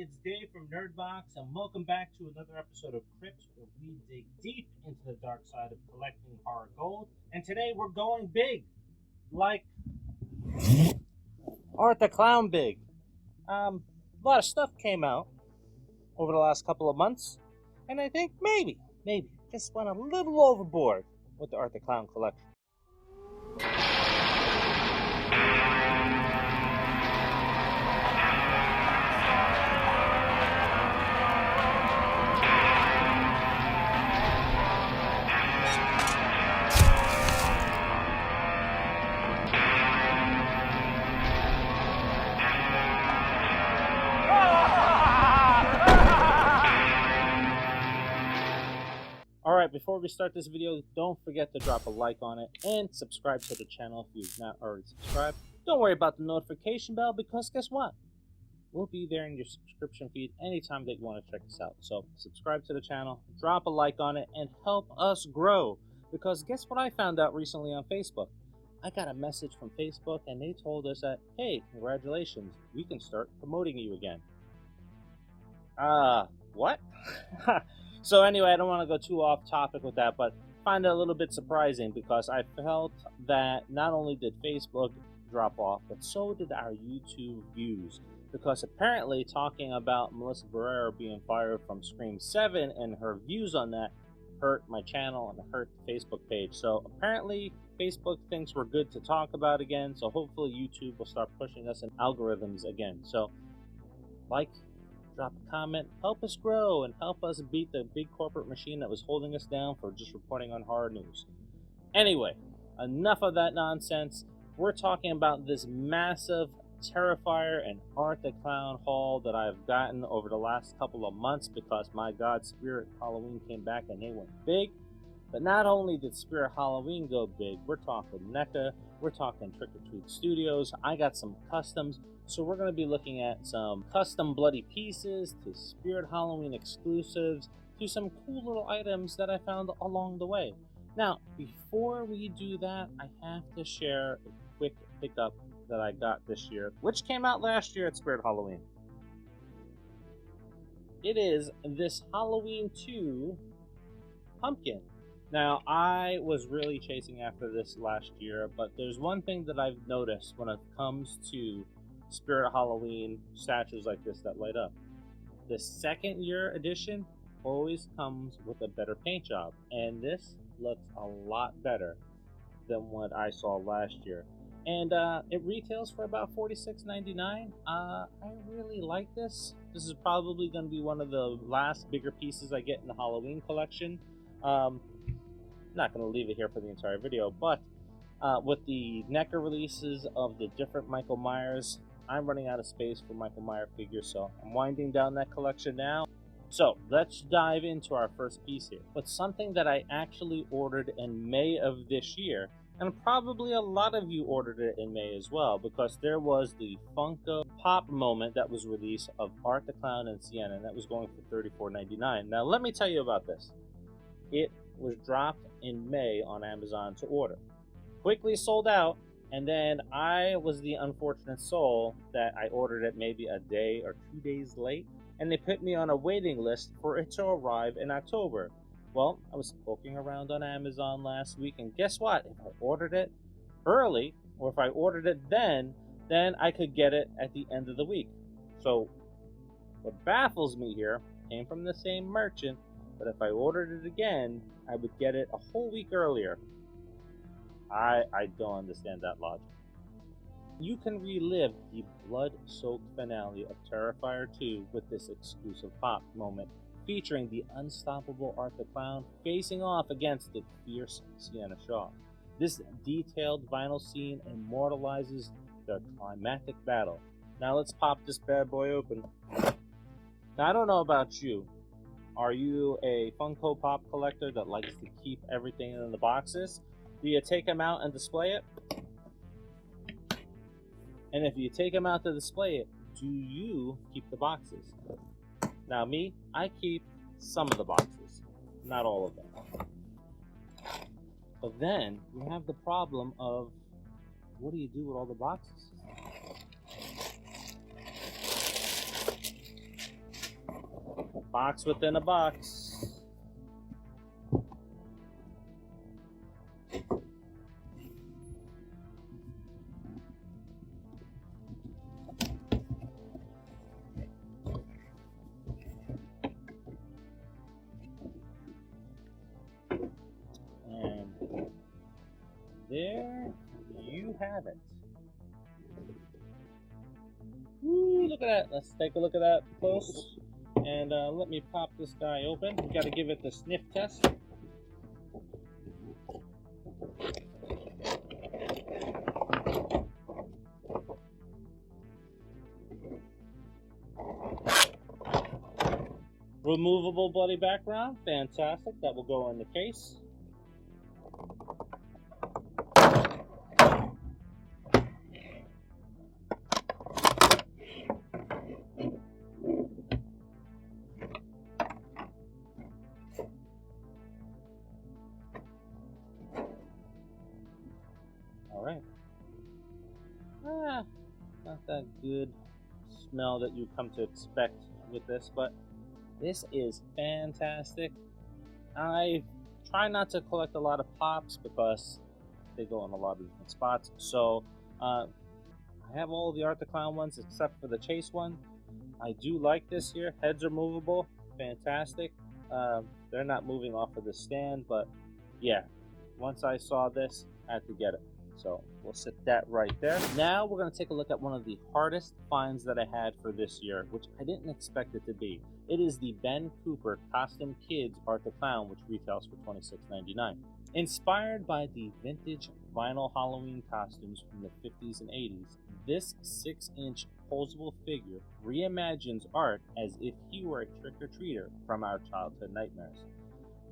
it's Dave from Nerdbox, and welcome back to another episode of Crypts, where we dig deep into the dark side of collecting horror gold. And today we're going big, like Art the Clown big. A lot of stuff came out over the last couple of months, and I think maybe just went a little overboard with the Art the Clown collection. Alright, before we start this video, don't forget to drop a like on it and subscribe to the channel if you've not already subscribed. Don't worry about the notification bell because guess what? We'll be there in your subscription feed anytime that you want to check us out. So subscribe to the channel, drop a like on it, and help us grow. Because guess what I found out recently on Facebook? I got a message from Facebook and they told us that, hey, congratulations, we can start promoting you again. What? So anyway, I don't want to go too off topic with that, but I find it a little bit surprising because I felt that not only did Facebook drop off, but so did our YouTube views. Because apparently talking about Melissa Barrera being fired from Scream 7 and her views on that hurt my channel and hurt the Facebook page. So apparently Facebook thinks we're good to talk about again, so hopefully YouTube will start pushing us in algorithms again. So like, drop a comment, help us grow, and help us beat the big corporate machine that was holding us down for just reporting on horror news. Anyway, enough of that nonsense. We're talking about this massive Terrifier and Art the Clown haul that I've gotten over the last couple of months because, my God, Spirit Halloween came back and they went big. But not only did Spirit Halloween go big, we're talking NECA, we're talking Trick or Treat Studios, I got some customs. So we're going to be looking at some custom bloody pieces, to Spirit Halloween exclusives, to some cool little items that I found along the way. Now, before we do that, I have to share a quick pickup that I got this year, which came out last year at Spirit Halloween. It is this Halloween 2 pumpkin. Now, I was really chasing after this last year, but there's one thing that I've noticed when it comes to Spirit Halloween statues like this that light up. The second year edition always comes with a better paint job, and this looks a lot better than what I saw last year. And it retails for about $46.99. I really like this. This is probably going to be one of the last bigger pieces I get in the Halloween collection. I'm not going to leave it here for the entire video, but with the NECA releases of the different Michael Myers, I'm running out of space for Michael Myers figures, so I'm winding down that collection now. So let's dive into our first piece here. But something that I actually ordered in May of this year, and probably a lot of you ordered it in May as well, because there was the Funko Pop moment that was released of Art the Clown and Sienna, and that was going for $34.99. Now let me tell you about this. It was dropped in May on Amazon to order. Quickly sold out. And then I was the unfortunate soul that I ordered it maybe a day or 2 days late, and they put me on a waiting list for it to arrive in October. Well, I was poking around on Amazon last week, and guess what? If I ordered it early, or if I ordered it then I could get it at the end of the week. So what baffles me here came from the same merchant, but if I ordered it again, I would get it a whole week earlier. I don't understand that logic. You can relive the blood-soaked finale of Terrifier 2 with this exclusive pop moment, featuring the unstoppable Art the Clown facing off against the fierce Sienna Shaw. This detailed vinyl scene immortalizes their climactic battle. Now let's pop this bad boy open. Now I don't know about you. Are you a Funko Pop collector that likes to keep everything in the boxes? Do you take them out and display it? And if you take them out to display it, do you keep the boxes? Now me, I keep some of the boxes, not all of them. But then you have the problem of, what do you do with all the boxes? Box within a box. And there you have it. Ooh, look at that. Let's take a look at that close. And let me pop this guy open. We got to give it the sniff test. Removable bloody background. Fantastic. That will go in the case. Alright. Not that good smell that you come to expect with this, but this is fantastic. I try not to collect a lot of pops because they go in a lot of different spots. So I have all the Art the Clown ones except for the Chase one. I do like this here. Heads are movable. Fantastic. They're not moving off of the stand, but yeah, once I saw this, I had to get it. So we'll set that right there. Now we're going to take a look at one of the hardest finds that I had for this year, which I didn't expect it to be. It is the Ben Cooper Costume Kids Art the Clown, which retails for $26.99. Inspired by the vintage vinyl Halloween costumes from the 50s and 80s, this 6-inch posable figure reimagines Art as if he were a trick-or-treater from our childhood nightmares.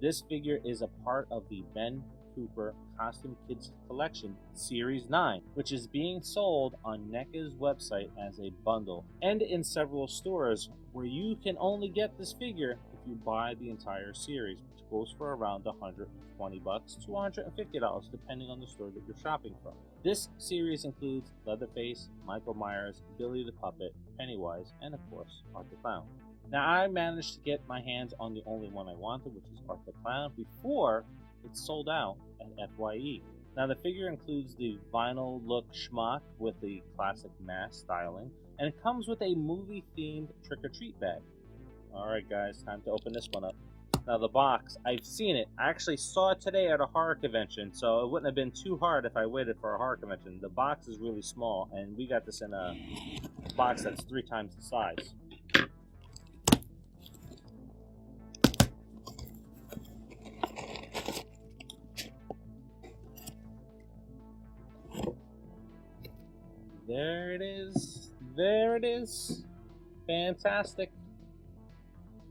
This figure is a part of the Ben Cooper Costume Kids Collection Series 9, which is being sold on NECA's website as a bundle and in several stores where you can only get this figure if you buy the entire series, which goes for around $120 to $150 depending on the store that you're shopping from. This series includes Leatherface, Michael Myers, Billy the Puppet, Pennywise, and of course Art the Clown. Now I managed to get my hands on the only one I wanted, which is Art the Clown, before it's sold out at FYE. Now the figure includes the vinyl look schmuck with the classic mask styling, and it comes with a movie themed trick-or-treat bag. Alright guys, time to open this one up. Now the box, I've seen it. I actually saw it today at a horror convention, so it wouldn't have been too hard if I waited for a horror convention. The box is really small, and we got this in a box that's 3 times the size. There it is. There it is. Fantastic.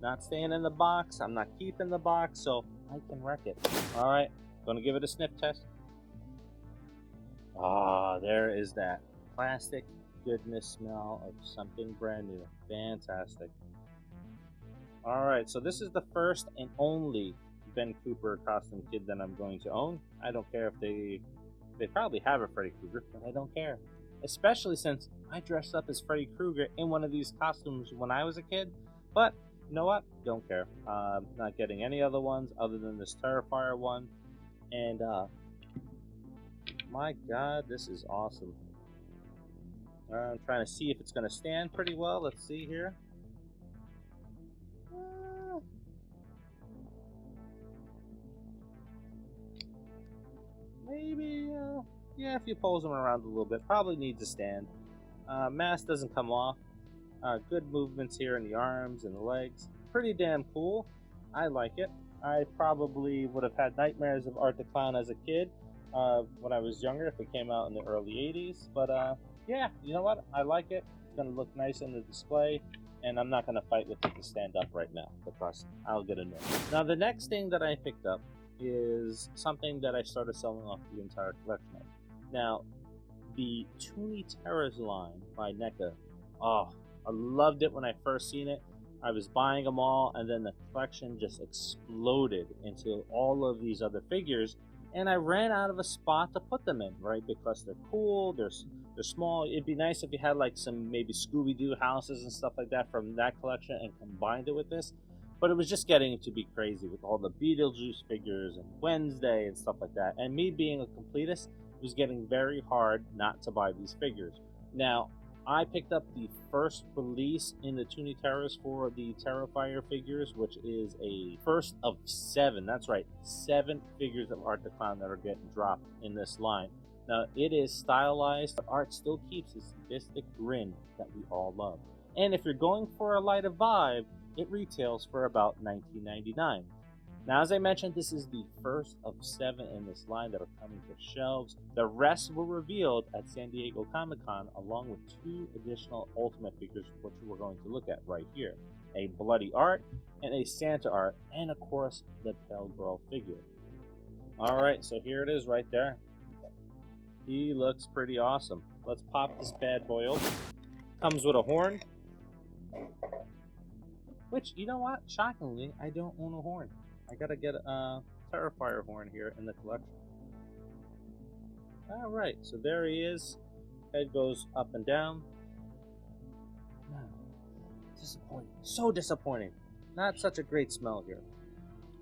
Not staying in the box. I'm not keeping the box, so I can wreck it. Alright, gonna give it a sniff test. Ah, there is that plastic goodness smell of something brand new. Fantastic. Alright, so this is the first and only Ben Cooper costume kid that I'm going to own. I don't care if they probably have a Freddy Krueger, but I don't care. Especially since I dressed up as Freddy Krueger in one of these costumes when I was a kid. But, you know what? Don't care. Not getting any other ones other than this Terrifier one. And, my god, this is awesome. I'm trying to see if it's going to stand pretty well. Let's see here. Maybe, yeah, if you pose them around a little bit, probably needs a stand. Mask doesn't come off. Good movements here in the arms and the legs. Pretty damn cool. I like it. I probably would have had nightmares of Art the Clown as a kid when I was younger if it came out in the early 80s. But yeah, you know what? I like it. It's going to look nice in the display. And I'm not going to fight with it to stand up right now because I'll get annoyed. Now the next thing that I picked up is something that I started selling off the entire collection of. Now, the Toonie Terrors line by NECA. Oh, I loved it when I first seen it. I was buying them all, and then the collection just exploded into all of these other figures, and I ran out of a spot to put them in, right? Because they're cool, they're small. It'd be nice if you had like some maybe Scooby-Doo houses and stuff like that from that collection and combined it with this. But it was just getting to be crazy with all the Beetlejuice figures and Wednesday and stuff like that. And me being a completist, it was getting very hard not to buy these figures. Now, I picked up the first release in the Toonie Terrors for the Terrifier figures, which is a first of 7. That's right, 7 figures of Art the Clown that are getting dropped in this line. Now, it is stylized, but Art still keeps his sadistic grin that we all love. And if you're going for a lighter vibe, it retails for about $19.99. Now, as I mentioned, this is the first of 7 in this line that are coming to shelves. The rest were revealed at San Diego Comic-Con, along with 2 additional Ultimate figures, which we're going to look at right here. A Bloody Art and a Santa Art, and of course, the Pale Girl figure. Alright, so here it is right there. He looks pretty awesome. Let's pop this bad boy open. Comes with a horn. Which, you know what? Shockingly, I don't own a horn. I gotta get a Terrifier horn here in the collection. Alright, so there he is. Head goes up and down. No. Disappointing. So disappointing. Not such a great smell here.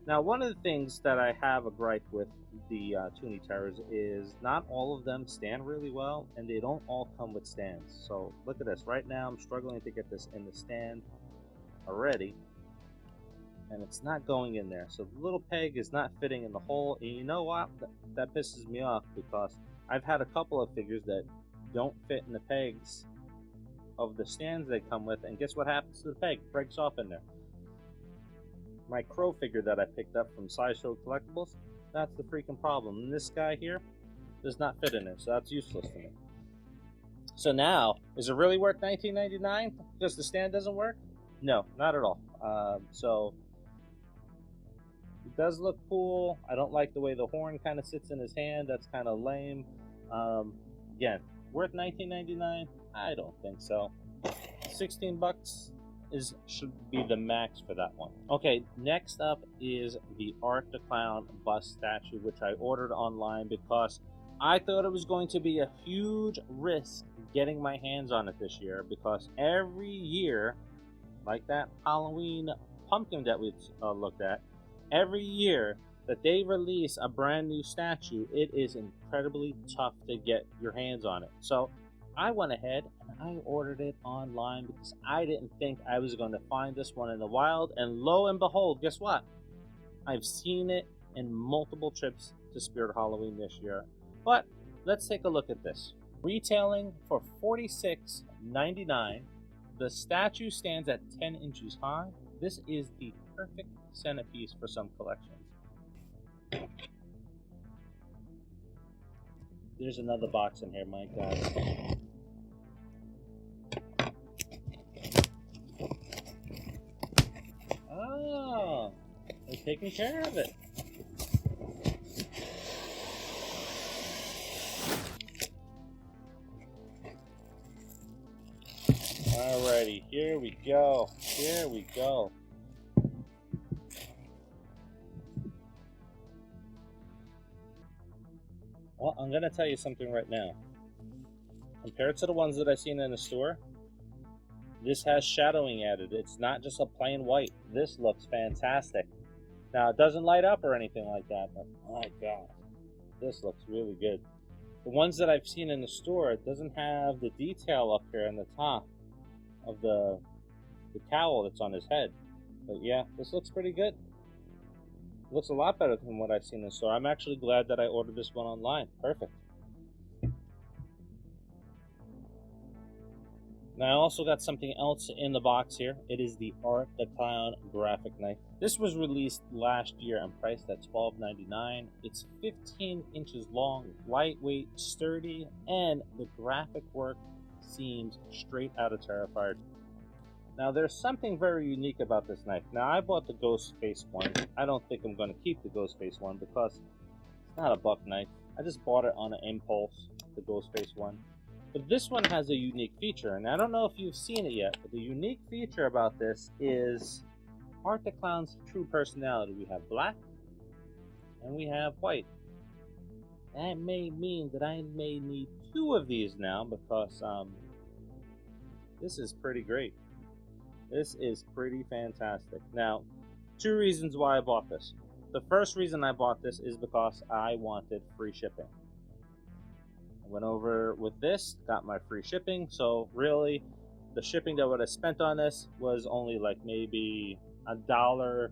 Now, one of the things that I have a gripe with the Toonie Terrors is not all of them stand really well, and they don't all come with stands. So, look at this. Right now, I'm struggling to get this in the stand already, and it's not going in there. So the little peg is not fitting in the hole, and you know what? That pisses me off, because I've had a couple of figures that don't fit in the pegs of the stands they come with, and guess what happens to the peg? It breaks off in there. My Crow figure that I picked up from Sideshow Collectibles, that's the freaking problem. And this guy here does not fit in there, so that's useless to me. So now, is it really worth $19.99 because the stand doesn't work? No, not at all. So it does look cool. I don't like the way the horn kind of sits in his hand. That's kind of lame. Again, worth $19.99? I don't think so. $16 should be the max for that one. Okay, next up is the Art the Clown bust statue, which I ordered online because I thought it was going to be a huge risk getting my hands on it this year, because every year, like that Halloween pumpkin that we looked at, every year that they release a brand new statue, it is incredibly tough to get your hands on it. So I went ahead and I ordered it online because I didn't think I was going to find this one in the wild, and lo and behold, guess what? I've seen it in multiple trips to Spirit Halloween this year. But let's take a look at this. Retailing for $46.99. The statue stands at 10 inches high. This is the perfect centerpiece for some collections. There's another box in here, my God. Oh, they're taking care of it. Alrighty, here we go. Here we go. Well, I'm going to tell you something right now. Compared to the ones that I've seen in the store, this has shadowing added. It's not just a plain white. This looks fantastic. Now, it doesn't light up or anything like that, but my God, this looks really good. The ones that I've seen in the store, it doesn't have the detail up here on the top of the cowl that's on his head. But yeah, this looks pretty good. It looks a lot better than what I've seen in the store. I'm actually glad that I ordered this one online. Perfect. Now I also got something else in the box here. It is the Art the Clown graphic knife. This was released last year and priced at $12.99. It's 15 inches long, lightweight, sturdy, and the graphic work seems straight out of Terrifier. Now there's something very unique about this knife. Now I bought the Ghostface one. I don't think I'm going to keep the Ghostface one because it's not a buck knife. I just bought it on an impulse, the Ghostface one. But this one has a unique feature, and I don't know if you've seen it yet, but the unique feature about this is Art the Clown's true personality. We have black and we have white. That may mean that I may need 2 of these now, because this is pretty great. This is pretty fantastic. Now, Two reasons why I bought this. The first reason I bought this is because I wanted free shipping. I went over with this, got my free shipping, so really the shipping that I would have spent on this was only like maybe $1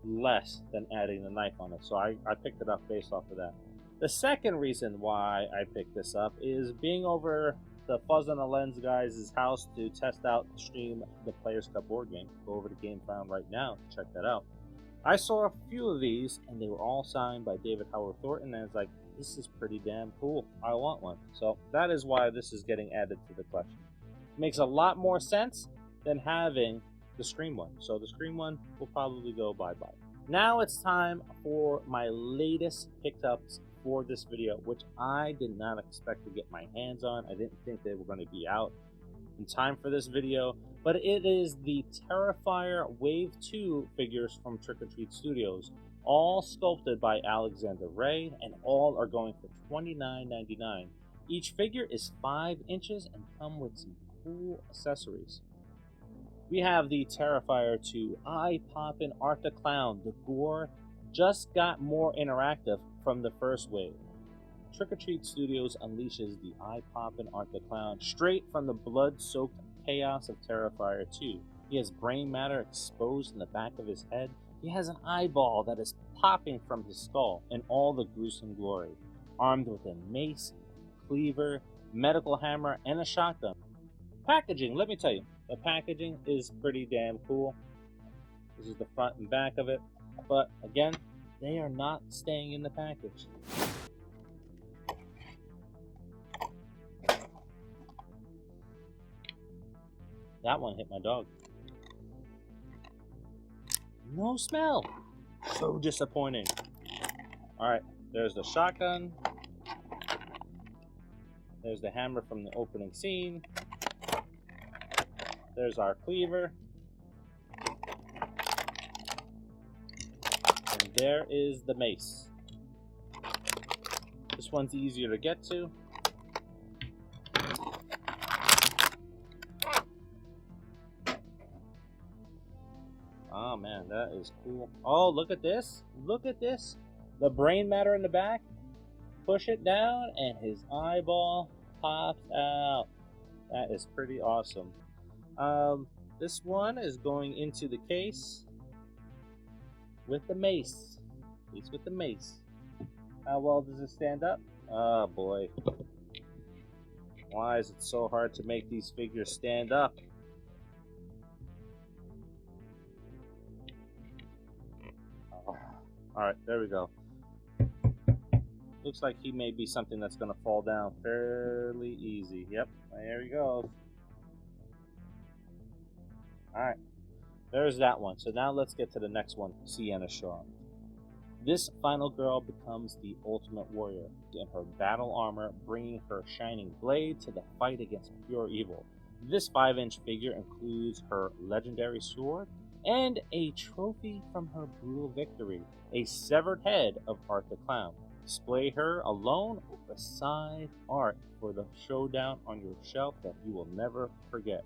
less than adding the knife on it. So I picked it up based off of that. The second reason why I picked this up is being over the Fuzz on the Lens guys' house to test out and stream the Players Cup board game. Go over to Game Found right now to check that out. I saw a few of these and they were all signed by David Howard Thornton, and I was like, this is pretty damn cool. I want one. So that is why this is getting added to the collection. It makes a lot more sense than having the Scream one. So the Scream one will probably go bye-bye. Now it's time for my latest pickups for this video, which I did not expect to get my hands on. I didn't think they were going to be out in time for this video, but it is the Terrifier Wave 2 figures from Trick or Treat Studios, all sculpted by Alexander Ray, and all are going for $29.99. Each figure is 5 inches and come with some cool accessories. We have the Terrifier 2 Eye Poppin' Art the Clown. The gore just got more interactive from the first wave. Trick or Treat Studios unleashes the Eye Poppin' Art the Clown straight from the blood-soaked chaos of Terrifier 2. He has brain matter exposed in the back of his head. He has an eyeball that is popping from his skull in all the gruesome glory, armed with a mace, cleaver, medical hammer, and a shotgun. Packaging, let me tell you, the packaging is pretty damn cool. This is the front and back of it, but again, they are not staying in the package. That one hit my dog. No smell. So disappointing. Alright, there's the shotgun. There's the hammer from the opening scene. There's our cleaver. And there is the mace. This one's easier to get to. Oh man, that is cool. Oh, look at this. Look at this. The brain matter in the back. Push it down and his eyeball pops out. That is pretty awesome. This one is going into the case with the mace. Case with the mace. How well does it stand up? Oh boy. Why is it so hard to make these figures stand up? Alright, there we go. Looks like he may be something that's going to fall down fairly easy. Yep, there he goes. Alright, there's that one. So now let's get to the next one, Sienna Shaw. This final girl becomes the ultimate warrior in her battle armor, bringing her shining blade to the fight against pure evil. This 5-inch figure includes her legendary sword and a trophy from her brutal victory, a severed head of Art the Clown. Display her alone or beside art for the showdown on your shelf that you will never forget.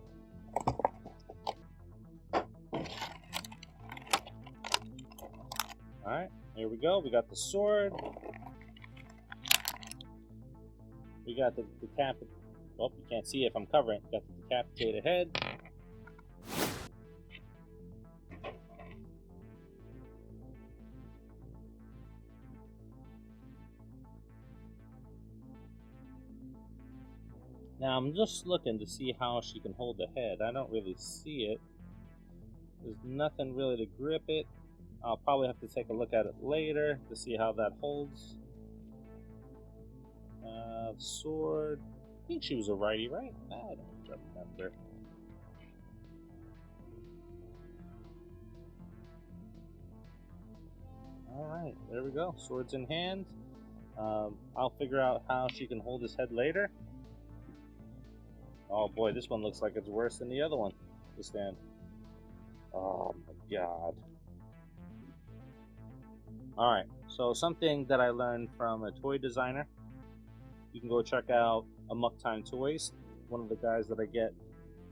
Alright, here we go. We got the sword. We got the decapitated... Oh, you can't see it if I'm covering it. Got the decapitated head. Now I'm just looking to see how she can hold the head. I don't really see it. There's nothing really to grip it. I'll probably have to take a look at it later to see how that holds. Sword. I think she was a righty, right? I don't remember. Alright, there we go. Swords in hand. I'll figure out how she can hold his head later. Oh boy, this one looks like it's worse than the other one to stand. Oh my god. Alright, so something that I learned from a toy designer. You can go check out Amok Time Toys, one of the guys that I get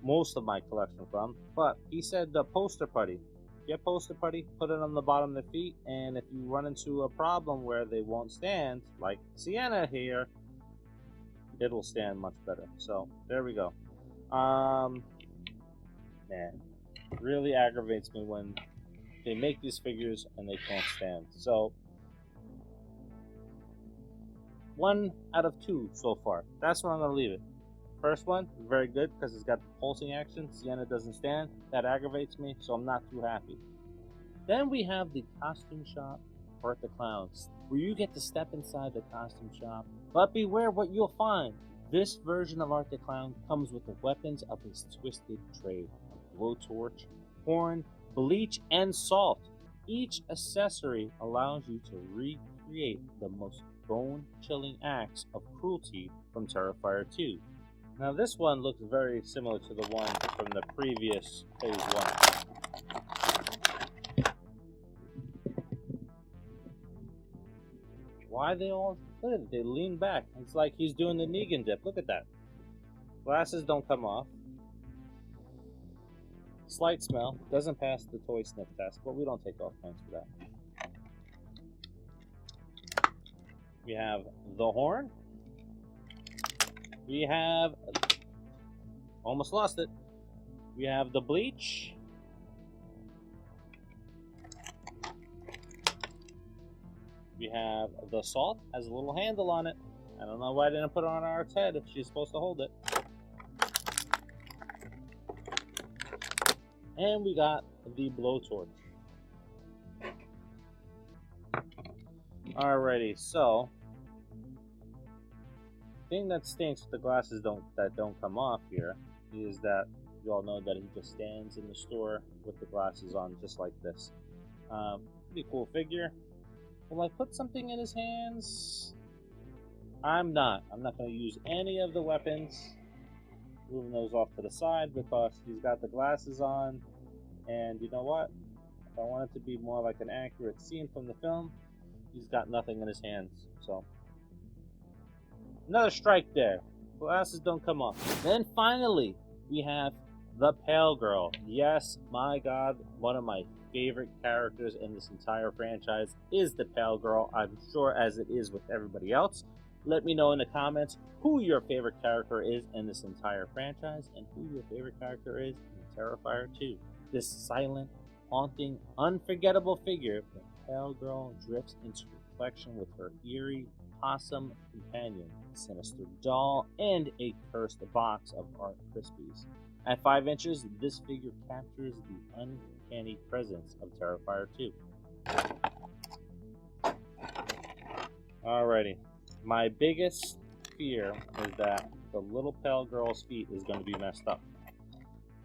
most of my collection from. But he said the poster putty get poster putty, put it on the bottom of their feet, and if you run into a problem where they won't stand, like Sienna here, it'll stand much better. So there we go. Man, really aggravates me when they make these figures and they can't stand. So 1 out of 2 so far. That's where I'm gonna leave it. First one, very good because it's got the pulsing action. Sienna doesn't stand. That aggravates me, so I'm not too happy. Then we have the costume shop for Art the Clowns, where you get to step inside the costume shop. But beware what you'll find. This version of Art the Clown comes with the weapons of his twisted trade: a blowtorch, horn, bleach, and salt. Each accessory allows you to recreate the most bone-chilling acts of cruelty from Terrifier 2. Now this one looks very similar to the one from the previous Phase 1. Why they all good? They lean back. It's like he's doing the Negan dip. Look at that. Glasses don't come off. Slight smell. Doesn't pass the toy sniff test, but we don't take off points for that. We have the horn. We have... almost lost it. We have the bleach. We have the salt. Has a little handle on it. I don't know why I didn't put it on Art's head if she's supposed to hold it. And we got the blowtorch. Alrighty, so the thing that stinks with the glasses that don't come off here is that you all know that he just stands in the store with the glasses on just like this. Pretty cool figure. Will I put something in his hands? I'm not going to use any of the weapons. Moving those off to the side because he's got the glasses on, and you know what? If I want it to be more like an accurate scene from the film, he's got nothing in his hands. So another strike there. Glasses don't come off. Then finally we have the Pale Girl. Yes, my God, one of my favorite characters in this entire franchise is the Pale Girl. I'm sure as it is with everybody else. Let me know in the comments who your favorite character is in this entire franchise and who your favorite character is in Terrifier 2. This silent, haunting, unforgettable figure, the Pale Girl drifts into reflection with her eerie possum companion, a sinister doll, and a cursed box of Art Krispies. At 5 inches, this figure captures the uncanny presence of Terrifier 2. Alrighty. My biggest fear is that the little Pale Girl's feet is going to be messed up.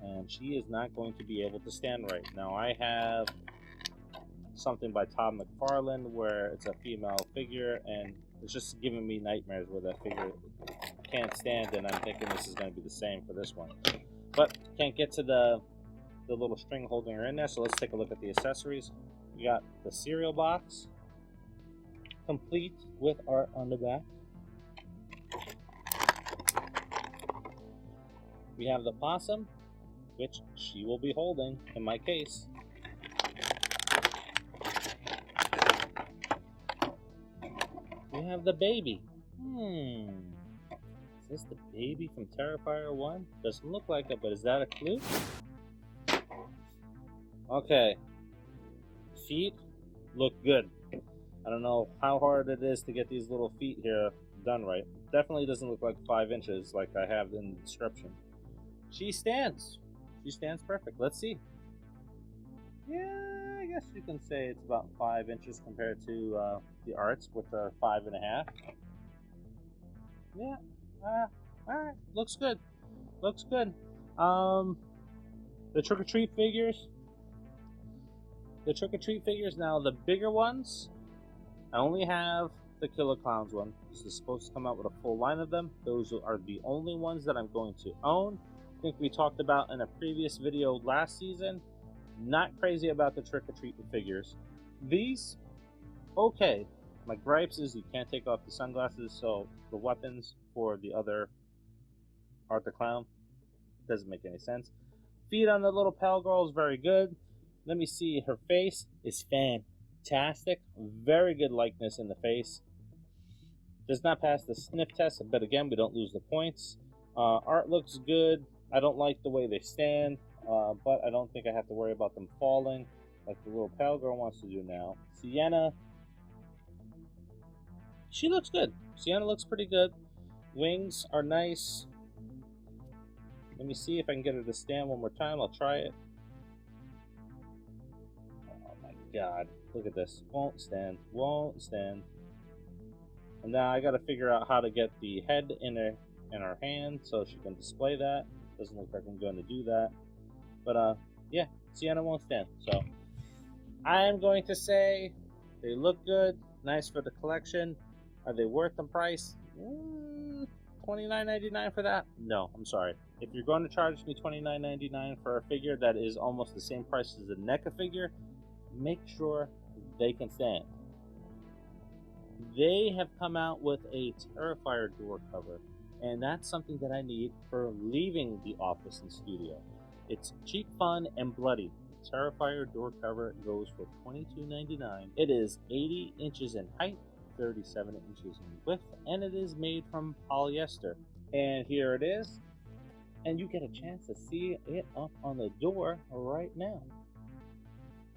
And she is not going to be able to stand right. Now, I have something by Todd McFarlane where it's a female figure, and it's just giving me nightmares where that figure can't stand, and I'm thinking this is going to be the same for this one. But can't get to the little string holding her in there, so let's take a look at the accessories. We got the cereal box, complete with art on the back. We have the possum, which she will be holding in my case. We have the baby. Is this the baby from Terrifier 1? Doesn't look like it, but is that a clue? Okay. Feet look good. I don't know how hard it is to get these little feet here done right. Definitely doesn't look like 5 inches like I have in the description. She stands. She stands perfect. Let's see. Yeah, I guess you can say it's about 5 inches compared to the Arts, which are 5.5. Yeah. Alright. Looks good. Looks good. The trick-or-treat figures. The trick-or-treat figures now, the bigger ones, I only have the Killer Clowns one. This is supposed to come out with a full line of them. Those are the only ones that I'm going to own. I think we talked about in a previous video last season. Not crazy about the trick-or-treat figures. These, okay. My gripes is you can't take off the sunglasses, so the weapons for the other Art the Clown doesn't make any sense. Feet on the little Pale Girl is very good. Let me see. Her face is fantastic. Very good likeness in the face. Does not pass the sniff test, but again, we don't lose the points. Art looks good. I don't like the way they stand, but I don't think I have to worry about them falling like the little pale girl wants to do now. Sienna, she looks good. Sienna looks pretty good. Wings are nice. Let me see if I can get her to stand one more time. I'll try it. Oh my god. Look at this. Won't stand. Won't stand. And now I gotta figure out how to get the head in her hand so she can display that. Doesn't look like I'm going to do that. But yeah, Sienna won't stand. So I am going to say they look good. Nice for the collection. Are they worth the price? $29.99 for that? No, I'm sorry. If you're going to charge me $29.99 for a figure that is almost the same price as a NECA figure, make sure they can stand. They have come out with a Terrifier door cover, and that's something that I need for leaving the office and studio. It's cheap, fun, and bloody. The Terrifier door cover goes for $22.99. It is 80 inches in height, 37 inches in width, and it is made from polyester. And here it is, and you get a chance to see it up on the door right now.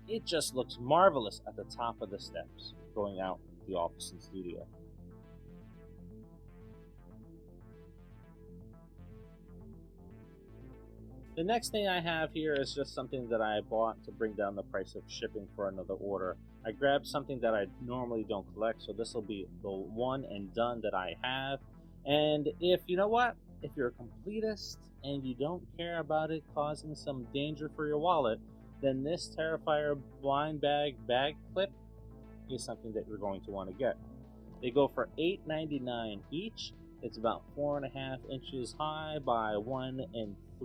It just looks marvelous at the top of the steps going out the office and studio. The next thing I have here is just something that I bought to bring down the price of shipping for another order. I grabbed something that I normally don't collect, so this will be the one and done that I have. And if you know what, if you're a completist and you don't care about it causing some danger for your wallet, then this Terrifier blind bag clip is something that you're going to want to get. They go for $8.99 each. It's about 4.5 inches high by 1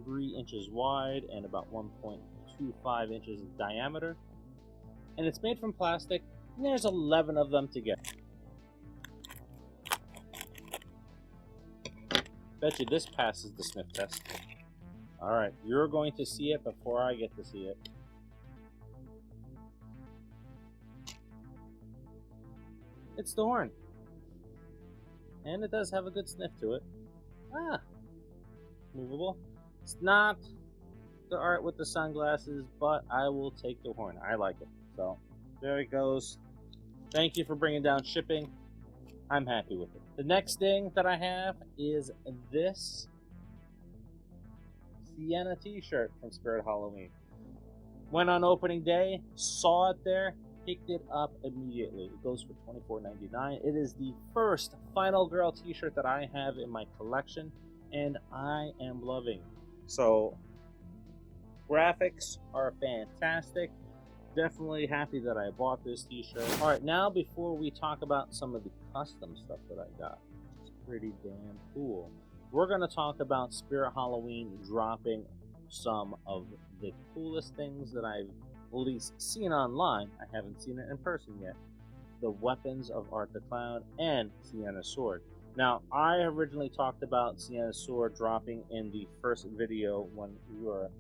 3 inches wide and about 1.25 inches in diameter. And it's made from plastic, and there's 11 of them to get. Bet you this passes the sniff test. Alright, you're going to see it before I get to see it. It's the horn. And it does have a good sniff to it. Movable. It's not the art with the sunglasses, but I will take the horn. I like it. So, there it goes. Thank you for bringing down shipping. I'm happy with it. The next thing that I have is this Sienna t-shirt from Spirit Halloween. Went on opening day, saw it there, picked it up immediately. It goes for $24.99. It is the first Final Girl t-shirt that I have in my collection, and I am loving. So, graphics are fantastic. Definitely happy that I bought this t-shirt. Alright, now before we talk about some of the custom stuff that I got, which is pretty damn cool, we're going to talk about Spirit Halloween dropping some of the coolest things that I've at least seen online. I haven't seen it in person yet. The weapons of Art the Clown and Sienna's sword. Now, I originally talked about Sienna's sword dropping in the first video when we were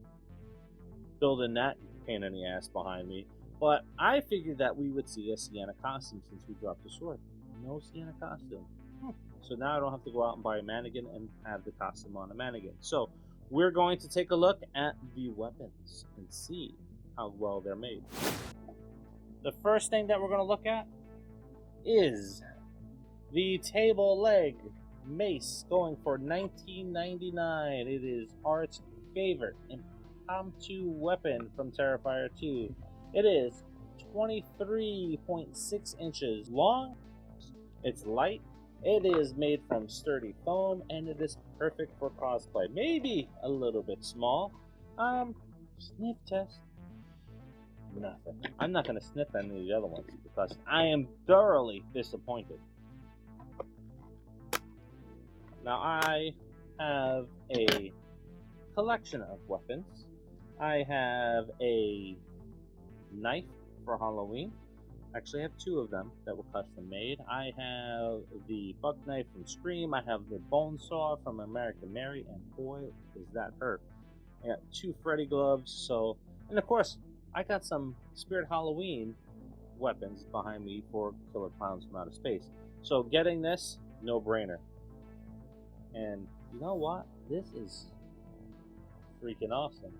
building that pain in the ass behind me, but I figured that we would see a Sienna costume since we dropped the sword. No Sienna costume. So now I don't have to go out and buy a mannequin and have the costume on a mannequin. So we're going to take a look at the weapons and see how well they're made. The first thing that we're going to look at is the table leg mace, going for $19.99. It is Art's favorite impromptu weapon from Terrifier 2. It is 23.6 inches long. It's light. It is made from sturdy foam, and it is perfect for cosplay. Maybe a little bit small. Sniff test. Nothing. I'm not going to sniff any of the other ones because I am thoroughly disappointed. Now, I have a collection of weapons. I have a knife for Halloween. Actually, I have two of them that were custom made. I have the buck knife from Scream. I have the bone saw from American Mary, and boy, does that hurt. I got two Freddy gloves. So, and of course, I got some Spirit Halloween weapons behind me for Killer Clowns from Outer Space. So getting this, no brainer. And you know what? This is freaking awesome.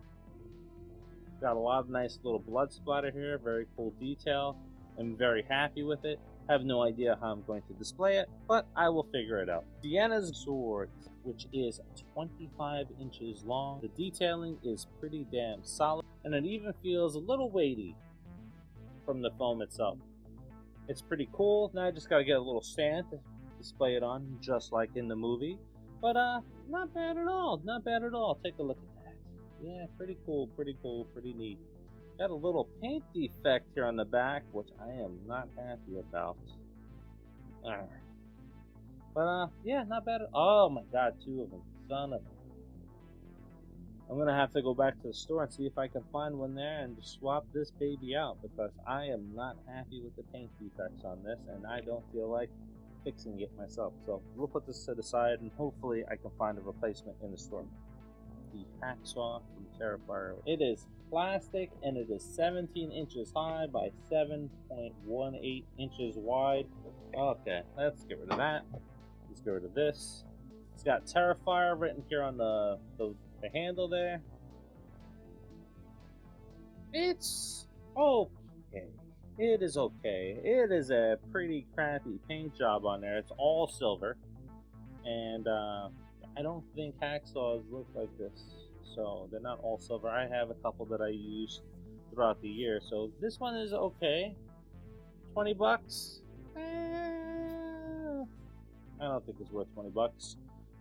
It's got a lot of nice little blood splatter here, very cool detail. I'm very happy with it. I have no idea how I'm going to display it, but I will figure it out. Deanna's sword, which is 25 inches long. The detailing is pretty damn solid, and it even feels a little weighty from the foam itself. It's pretty cool. Now I just gotta get a little stand to display it on, just like in the movie. But not bad at all. Not bad at all. Take a look at that. Yeah, pretty cool, pretty neat. Got a little paint defect here on the back, which I am not happy about. But yeah, not bad. Oh my god, 2 of them. Son of a... I'm gonna have to go back to the store and see if I can find one there and just swap this baby out, because I am not happy with the paint defects on this, and I don't feel like fixing it myself. So we'll put this to the side, and hopefully I can find a replacement in the store. The hacksaw from Terrifier. It is plastic, and it is 17 inches high by 7.18 inches wide. Okay, let's get rid of that. Let's get rid of this. It's got Terrifier written here on the handle there. It's okay. It is okay. It is a pretty crappy paint job on there. It's all silver, and I don't think hacksaws look like this, so they're not all silver. I have a couple that I use throughout the year, so this one is okay. 20 bucks? I don't think it's worth 20 bucks,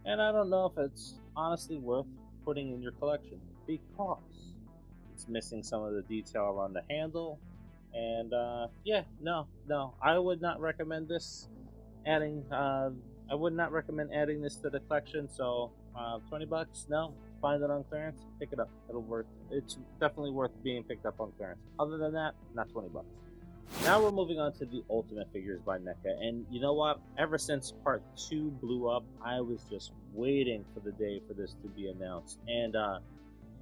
and I don't know if it's honestly worth putting in your collection, because it's missing some of the detail around the handle. And yeah, no, I would not recommend this. I would not recommend adding this to the collection. So 20 bucks, no. Find it on clearance, pick it up. It's definitely worth being picked up on clearance. Other than that, not 20 bucks. Now we're moving on to the Ultimate figures by NECA, and you know what? Ever since part 2 blew up, I was just waiting for the day for this to be announced. And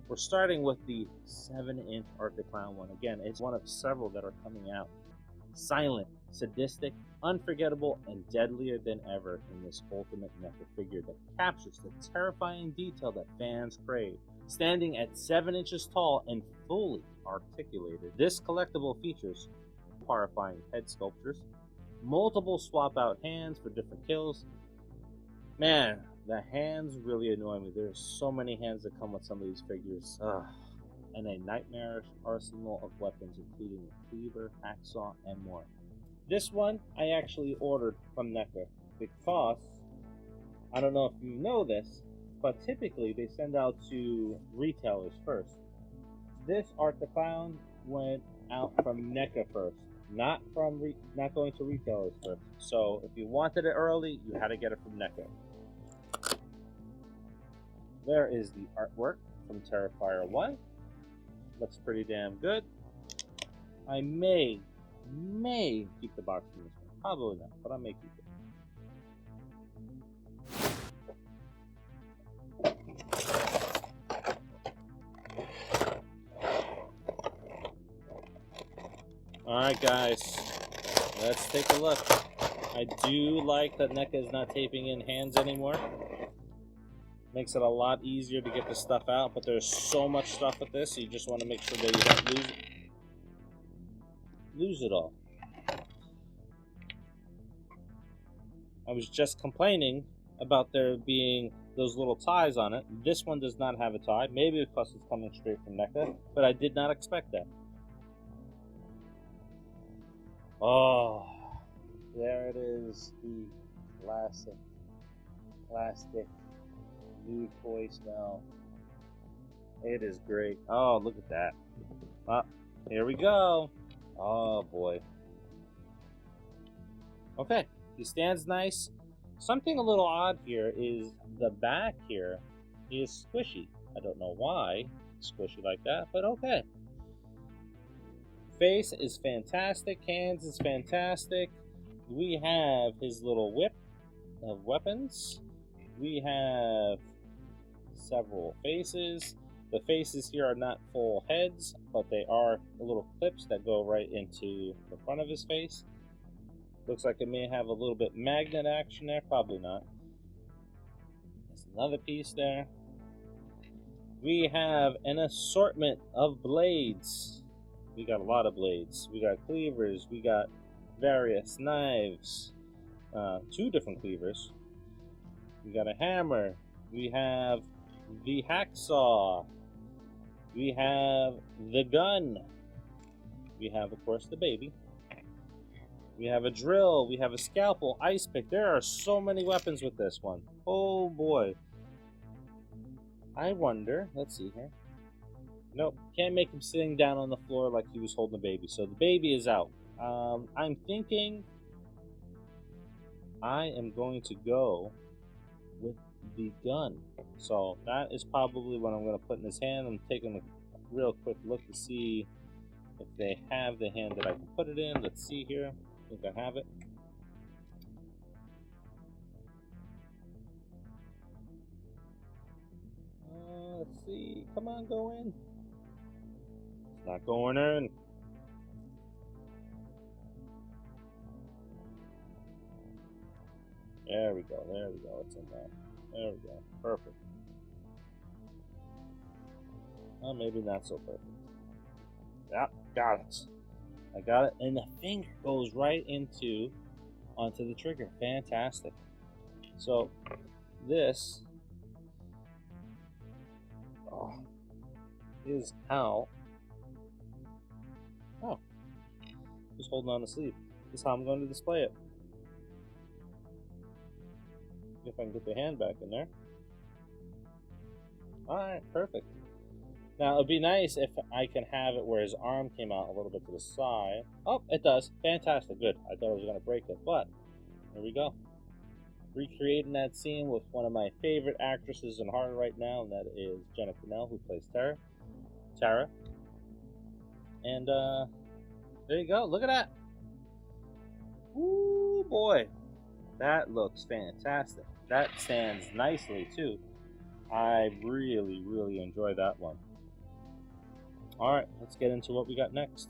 we're starting with the 7-inch Art the Clown one. Again, it's one of several that are coming out. Silent, sadistic, unforgettable, and deadlier than ever in this Ultimate NECA figure that captures the terrifying detail that fans crave. Standing at 7 inches tall and fully articulated, this collectible features horrifying head sculptures, multiple swap out hands for different kills. Man, the hands really annoy me. There's so many hands that come with some of these figures. And a nightmarish arsenal of weapons, including a cleaver, hacksaw, and more. This one I actually ordered from NECA because, I don't know if you know this, but typically they send out to retailers first. This Art the Clown went out from NECA first, not going to retailers first. So if you wanted it early, you had to get it from NECA. There is the artwork from Terrifier 1. Looks pretty damn good. I may keep the box from this one. Probably not, but I may keep it. Alright guys, let's take a look. I do like that NECA is not taping in hands anymore. Makes it a lot easier to get the stuff out, but there's so much stuff with this, so you just want to make sure that you don't lose it all. I was just complaining about there being those little ties on it. This one does not have a tie, maybe because it's coming straight from NECA, but I did not expect that. Oh, there it is, the classic plastic new toy smell. It is great. Oh, look at that. Here we go. Oh boy. Okay, he stands nice. Something a little odd here is the back here is squishy. I don't know why it's squishy like that, but okay. Face is fantastic. Hands is fantastic. We have his little whip of weapons. We have several faces. The faces here are not full heads, but they are little clips that go right into the front of his face. Looks like it may have a little bit magnet action there, probably not. There's another piece there. We have an assortment of blades. We got a lot of blades. We got cleavers. We got various knives. 2 different cleavers. We got a hammer. We have the hacksaw. We have the gun. We have, of course, the baby. We have a drill. We have a scalpel, ice pick. There are so many weapons with this one. Oh boy. I wonder, let's see here. Nope, can't make him sitting down on the floor like he was holding the baby. So the baby is out. I'm thinking I am going to go with the gun. So that is probably what I'm going to put in his hand. I'm taking a real quick look to see if they have the hand that I can put it in. Let's see here. I think I have it. Let's see. Come on, go in. It's not going in. There we go. There we go. It's in there. There we go. Perfect. Oh, maybe not so perfect. Yeah, got it. I got it. And the finger goes right onto the trigger. Fantastic. So this is how. Oh, just holding on the sleeve. This is how I'm going to display it. If I can get the hand back in there. Alright, perfect. Now, it would be nice if I can have it where his arm came out a little bit to the side. Oh, it does. Fantastic. Good. I thought I was going to break it, but here we go. Recreating that scene with one of my favorite actresses in horror right now, and that is Jenna Cannell, who plays Tara. And there you go. Look at that. Ooh, boy. That looks fantastic. That stands nicely, too. I really, really enjoy that one. Alright, let's get into what we got next.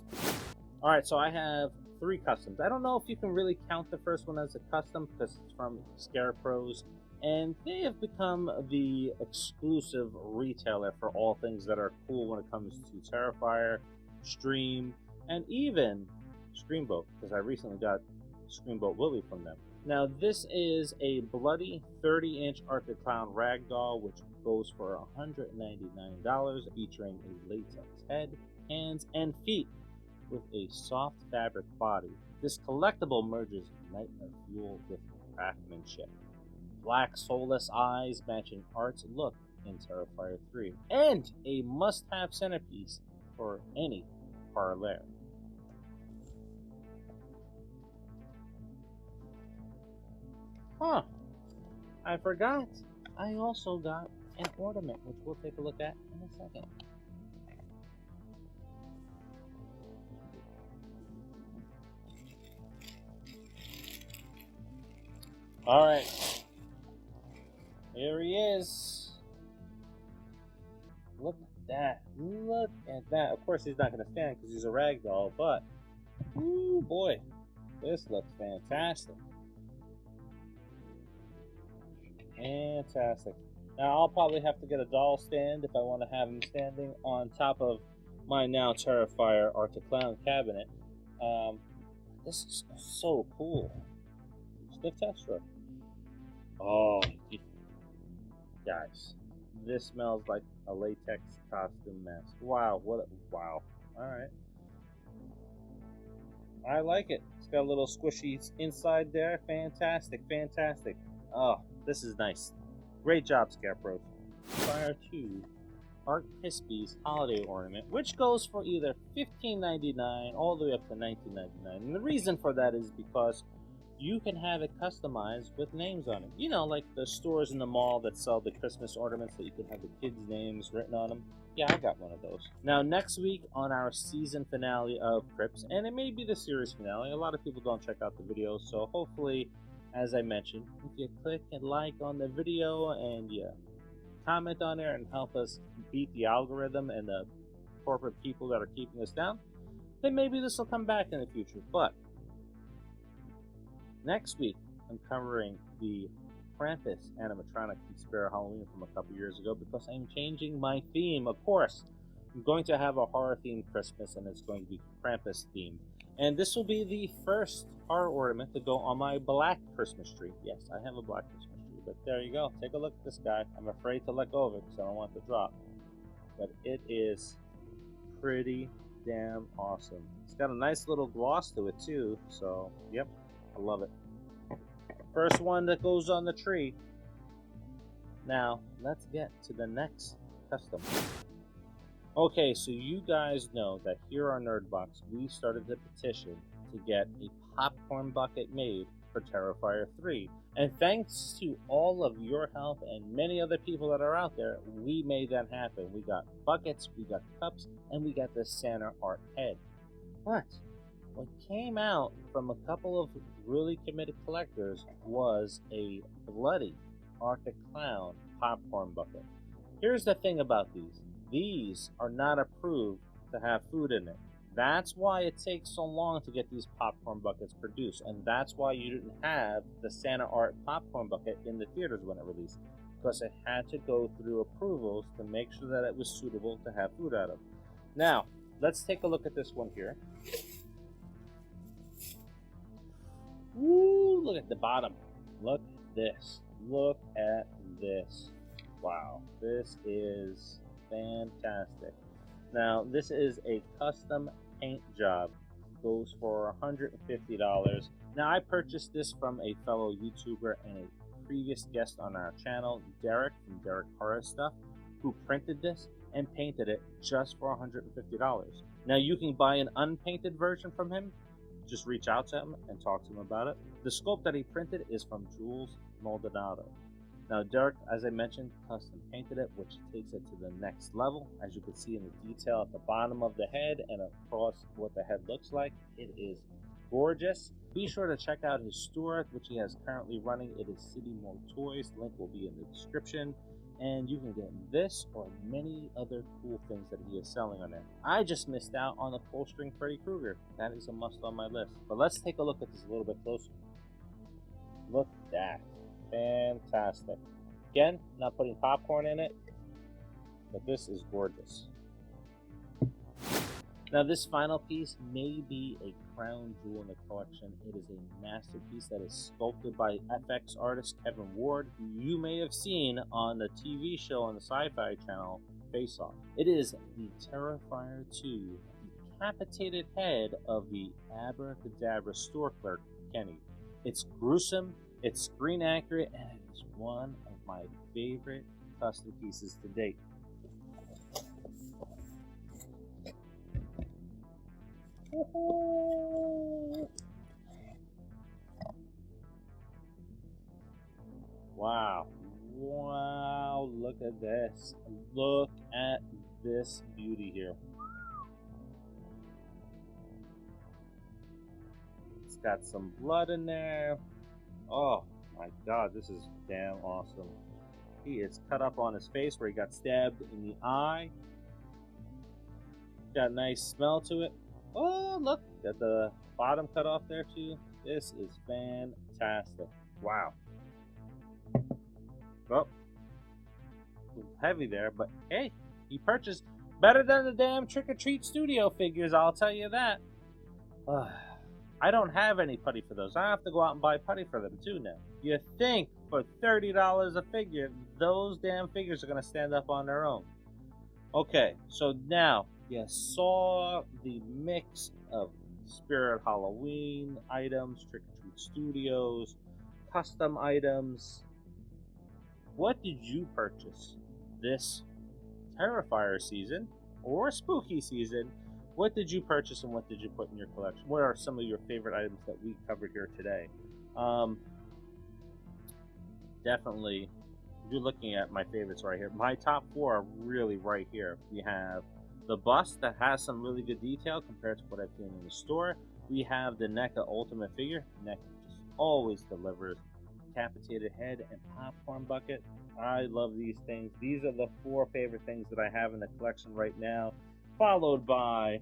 Alright, so I have 3 customs. I don't know if you can really count the first one as a custom because it's from Scarecrows, and they have become the exclusive retailer for all things that are cool when it comes to Terrifier, Stream, and even Screamboat, because I recently got Screamboat Willie from them. Now, this is a bloody 30-inch Arctic Clown ragdoll, which goes for $199, featuring a latex head, hands, and feet with a soft fabric body. This collectible merges nightmare fuel with craftsmanship. Black soulless eyes matching Art's look in Terrifier 3, and a must-have centerpiece for any horror lair. Huh, I forgot. I also got an ornament, which we'll take a look at in a second. Alright. Here he is. Look at that. Look at that. Of course, he's not going to stand because he's a ragdoll, but ooh, boy. This looks fantastic. Fantastic. Now, I'll probably have to get a doll stand if I want to have him standing on top of my now Terrifier Arctic Clown cabinet. This is so cool. Sniff test, right? Oh, guys, this smells like a latex costume mask. Wow, wow. Alright. I like it. It's got a little squishy inside there. Fantastic, fantastic. Oh, this is nice. Great job, Scarecrows. Prior to Art Hispy's holiday ornament, which goes for either $15.99 all the way up to $19.99. And the reason for that is because you can have it customized with names on it. You know, like the stores in the mall that sell the Christmas ornaments that you can have the kids' names written on them. Yeah, I got one of those. Now, next week on our season finale of Crypts, and it may be the series finale, a lot of people don't check out the videos, so hopefully, as I mentioned, if you click and like on the video and you comment on there and help us beat the algorithm and the corporate people that are keeping us down, then maybe this will come back in the future. But next week, I'm covering the Krampus animatronic from Spirit Halloween from a couple years ago because I'm changing my theme. Of course, I'm going to have a horror themed Christmas, and it's going to be Krampus themed. And this will be the first horror ornament to go on my black Christmas tree. Yes, I have a black Christmas tree, but there you go. Take a look at this guy. I'm afraid to let go of it because I don't want it to drop. But it is pretty damn awesome. It's got a nice little gloss to it too, so yep, I love it. First one that goes on the tree. Now, let's get to the next custom. Okay, so you guys know that here on Nerdbox, we started the petition to get a popcorn bucket made for Terrifier 3. And thanks to all of your help and many other people that are out there, we made that happen. We got buckets, we got cups, and we got the Santa art head. But what came out from a couple of really committed collectors was a bloody Art the Clown popcorn bucket. Here's the thing about these. These are not approved to have food in it. That's why it takes so long to get these popcorn buckets produced, and that's why you didn't have the Santa Art popcorn bucket in the theaters when it released, because it had to go through approvals to make sure that it was suitable to have food out of. Now, let's take a look at this one here. Woo, look at the bottom. Look at this. Look at this. Wow, this is fantastic. Now, this is a custom paint job. Goes for $150. Now, I purchased this from a fellow YouTuber and a previous guest on our channel, Derek from Derek Horror Stuff, who printed this and painted it just for $150. Now, you can buy an unpainted version from him. Just reach out to him and talk to him about it. The sculpt that he printed is from Jules Maldonado. Now, Derek, as I mentioned, custom painted it, which takes it to the next level. As you can see in the detail at the bottom of the head and across what the head looks like, it is gorgeous. Be sure to check out his store, which he has currently running. It is City Mall Toys. Link will be in the description. And you can get this or many other cool things that he is selling on there. I just missed out on the pull string Freddy Krueger. That is a must on my list. But let's take a look at this a little bit closer. Look at that. Fantastic. Again, not putting popcorn in it, but this is gorgeous. Now, this final piece may be a crown jewel in the collection. It is a masterpiece that is sculpted by FX artist Kevin Ward, who you may have seen on the TV show on the Sci-Fi Channel, Face Off. It is the Terrifier 2 decapitated head of the Abracadabra store clerk, Kenny. It's gruesome, it's screen accurate, and it is one of my favorite custom pieces to date. Wow. Wow, look at this. Look at this beauty here. It's got some blood in there. Oh my god, this is damn awesome. He is cut up on his face where he got stabbed in the eye. Got a nice smell to it. Oh, look, got the bottom cut off there too. This is fantastic. Wow. Well, a little heavy there, but hey, he purchased better than the damn Trick or Treat Studio figures, I'll tell you that. I don't have any putty for those. I have to go out and buy putty for them too now. You think for $30 a figure, those damn figures are going to stand up on their own. Okay, so now you saw the mix of Spirit Halloween items, Trick or Treat Studios, custom items. What did you purchase this Terrifier season or spooky season? What did you purchase and what did you put in your collection? What are some of your favorite items that we covered here today? Definitely, you're looking at my favorites right here. My top 4 are really right here. We have the bust that has some really good detail compared to what I've seen in the store. We have the NECA Ultimate figure. NECA just always delivers. Decapitated head and popcorn bucket. I love these things. These are the 4 favorite things that I have in the collection right now, followed by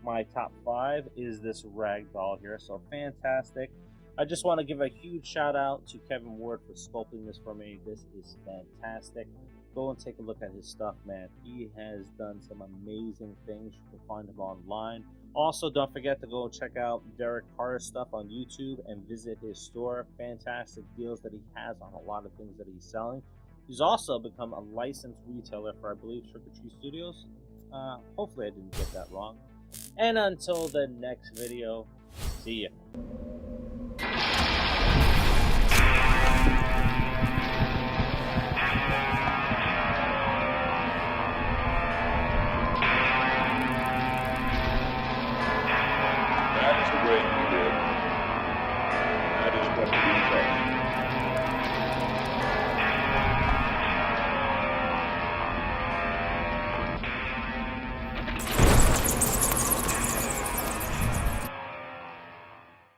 my top 5 is this rag doll here. So fantastic. I just want to give a huge shout out to Kevin Ward for sculpting this for me. This is fantastic. Go and take a look at his stuff, man. He has done some amazing things. You can find him online. Also, don't forget to go check out Derek Carter's stuff on YouTube and visit his store. Fantastic deals that he has on a lot of things that he's selling. He's also become a licensed retailer for, I believe, Trick or Treat Studios. Hopefully I didn't get that wrong. And until the next video, see ya.